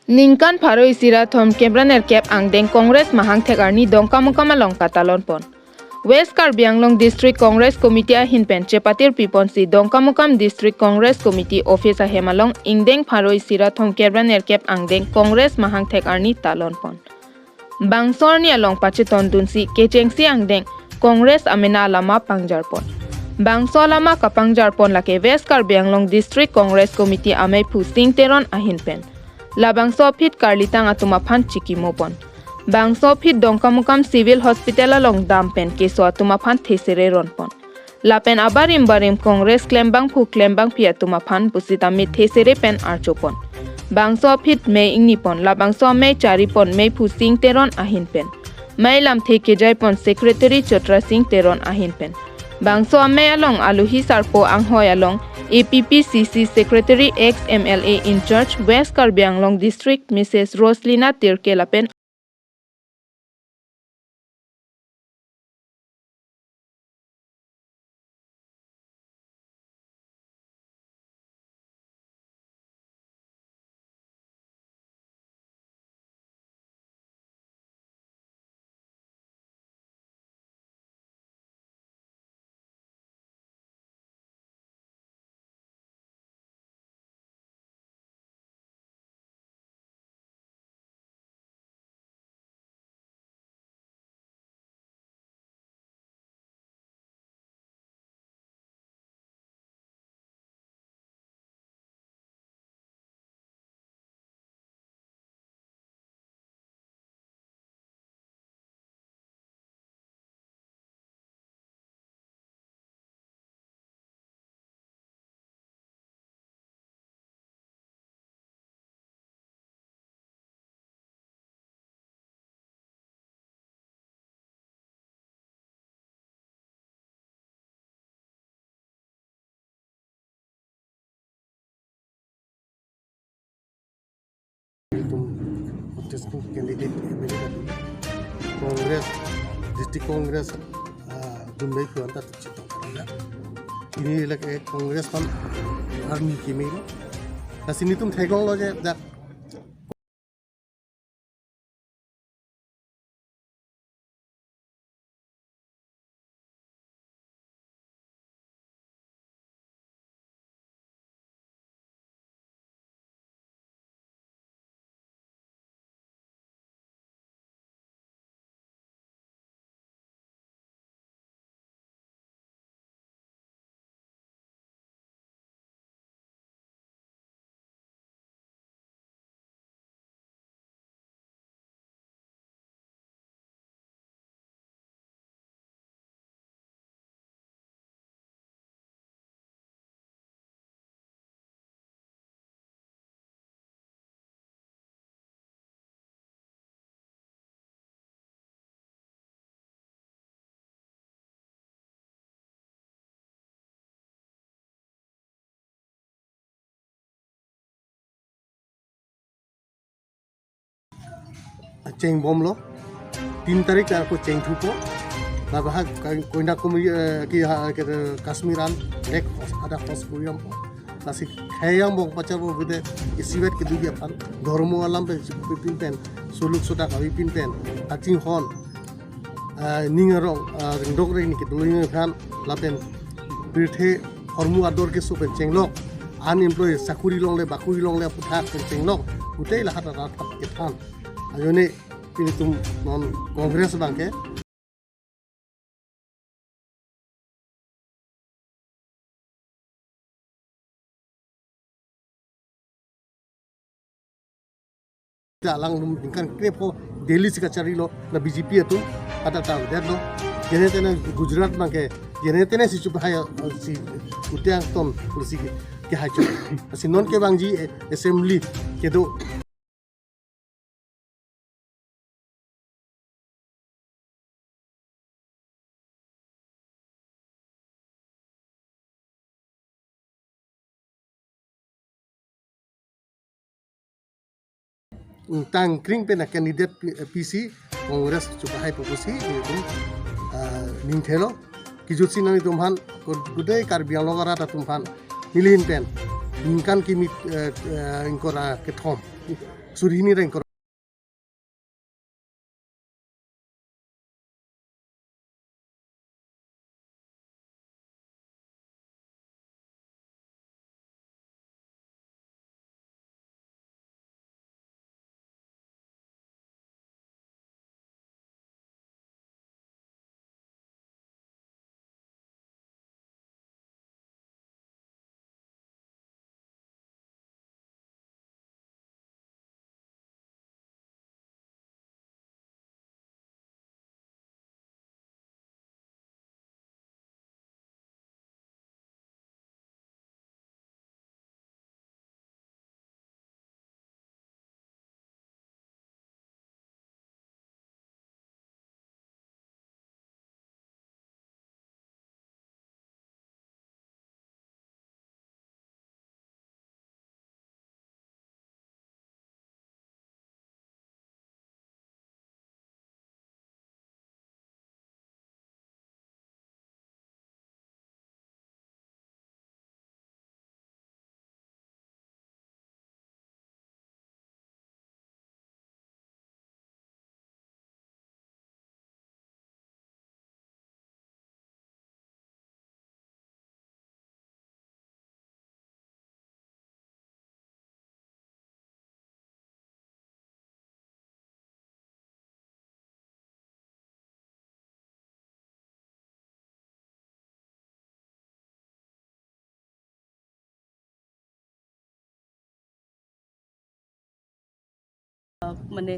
Ningkan pharo isira thom kebran erkep angdeng Congress mahangkethek arni Dongkamukam along katalon pon. West Karbi Anglong District Congress Committee ahin pen chepatirpi Ponsi Dongkamukam District Congress Committee Office ahem along Ingdeng pharo isira thom kebran erkep angdeng Congress mahangkethek arni talon pon. Bangso arni along pacheton dunsi kechengsi angdeng Congress amena alama pangjar pon. Bangso alama kapangjar pon lake West Karbi Anglong District Congress Committee meiphu Sing Teron ahin pen. Labangso aphit karlitang atuma phan chikimo pon. Bangso aphit Dongkamukam Civil Hospital along dampen keso atuma phan thesere ron pon. Lapen abarim barim Congress klembang pi atuma phan pusitami thesere pen archo pon. Bangso aphit me ingni pon labangso me Chari Pon meiphu Sing Teron ahin pen. Mailam theke jai pon Secretary Chotrasing Teron ahin pen. Bangso ame along aluhi sarpo anghoy along APPCC Secretary ex-MLA in charge West Karbi Anglong District Mrs Roselina Tirkay lapen Candidate Congress District Congress meiphu anta chitong ini lek Congress pan arni kimelo nasini tum technology that cheng bom lo 3 तारीख को change हुको बाबा कोइना को की कश्मीरान नेक आदा फस कोरियम नासी खयाम बक पचर बो बिदे इसिवेट के दुगिया फान धर्म आलम पे पिन पेन सुलुक सुटा का पिन पेन आचिं हन निंगरong डोगरे नि के दुलिंग फान लापेन बिरथे हरमु आदर के सुपे चेंगलक अनएम्प्लॉय साकुरी लंगले बाकुरी लंगले पुथा चेंगलक उते लाहाता रात के थान आयोने ini tum non kongres bangke alang Ningkan krepo Delhi sika Chari lo na BJP itu ada tahu dia lo jene tene Gujarat bangke jene tene si chup haya si utyang ton polisi ke hacho si non ke bangji assembly ke do tang kring pe na candidate PC Congress chupa hai proposal itu Ningkan ki jutsi nani tumhan gudai Karbi Anglong ara ta tumhan milin pen Ningkan ki mit inkora ke thom surhini reng মানে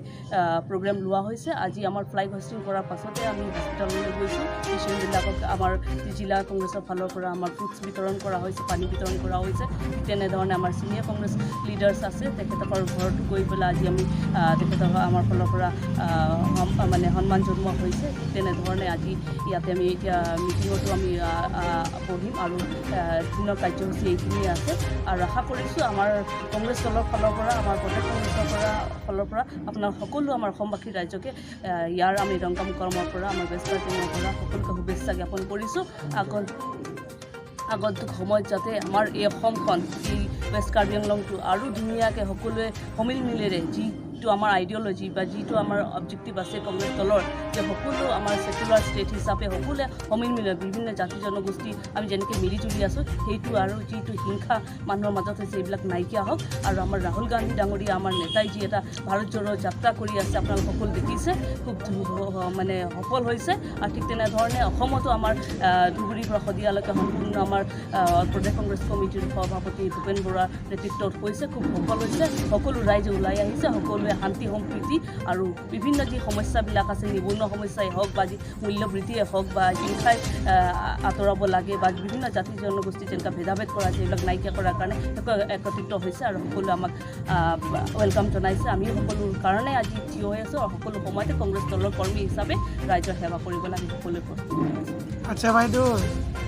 programme লোৱা হৈছে। আজি আমাৰ flying hosting কৰাৰ পাছতে আমি হস্পিটেললৈ গৈছোঁ। পেচেণ্টবিলাকক আমাৰ জিলা কংগ্ৰেছৰ ফালৰ পৰা আমাৰ ফ্ৰুটছ বিতৰণ কৰা হৈছে, পানী বিতৰণ কৰা হৈছে। তেনেধৰণে আমাৰ ছিনিয়ৰ কংগ্ৰেছ লিডাৰ্ছ আছে, তেখেতকৰ ঘৰত গৈ পেলাই আজি আমি তেখেতক আমাৰ ফালৰ পৰা মানে সন্মান জনোৱা হৈছে। তেনেধৰণে আজি ইয়াতে আমি এতিয়া মিটিঙতো আমি বহিম আৰু দিনৰ কাৰ্যসূচী এইখিনিয়ে আছে। আৰু আশা কৰিছোঁ আমাৰ কংগ্ৰেছ দলৰ ফালৰ পৰা, আমাৰ প্ৰদেশ কংগ্ৰেছৰ ফালৰ পৰা আপোনাৰ সকলো আমাৰ অসমবাসী ৰাইজকে ইয়াৰ আমি দংকামুকামৰ পৰা, আমাৰ ৱেষ্ট কাৰ্বিৰ পৰা সকলোকে শুভেচ্ছা জ্ঞাপন কৰিছোঁ। আগন্তুক সময়ত যাতে আমাৰ এই অসমখন, এই ৱেষ্ট কাৰ্বি আংলংটো আৰু ধুনীয়াকৈ সকলোৱে সমিল মিলেৰে যিটো আমাৰ আইডিঅ'লজি বা যিটো আমাৰ অবজেক্টিভ আছে কংগ্ৰেছ দলৰ, যে সকলো আমাৰ ছেকুলাৰ ষ্টেট হিচাপে সকলোৱে সমিল মিলে বিভিন্ন জাতি জনগোষ্ঠী আমি যেনেকৈ মিলি জুলি আছোঁ, সেইটো আৰু যিটো হিংসা মানুহৰ মাজত হৈছে এইবিলাক নাইকিয়া হওক। আৰু আমাৰ ৰাহুল গান্ধী ডাঙৰীয়া, আমাৰ নেতাই যি এটা ভাৰত জোড়ো যাত্ৰা কৰি আছে, আপোনালোক সকলো দেখিছে, খুব মানে সফল হৈছে। আৰু ঠিক তেনেধৰণে অসমতো আমাৰ ধুবুৰীৰ পৰা শদিয়ালৈকে সম্পূৰ্ণ আমাৰ প্ৰদেশ কংগ্ৰেছ কমিটিৰ সভাপতি ভূপেন বৰাৰ নেতৃত্বত হৈছে, খুব সফল হৈছে। সকলো ৰাইজে ওলাই আহিছে, সকলোৱে শান্তি সম্প্ৰীতি আৰু বিভিন্ন যি সমস্যাবিলাক আছে, নিবনুৱা সমস্যাই হওক বা যি মূল্যবৃদ্ধিয়ে হওক বা হিংসাই আঁতৰাব লাগে বা বিভিন্ন জাতি জনগোষ্ঠী যেনেকৈ ভেদাভেদ কৰা আছে, এইবিলাক নাইকিয়া কৰাৰ কাৰণে একত্ৰিত হৈছে আৰু সকলোৱে আমাক ৱেলকাম জনাইছে। আমি সকলো কাৰণে আজি থিয় হৈ আছোঁ আৰু সকলো সময়তে কংগ্ৰেছ দলৰ কৰ্মী হিচাপে ৰাইজৰ সেৱা কৰিব লাগে সকলোৱে প্ৰস্তুত হৈ আছোঁ। আচ্ছা বাইদেউ,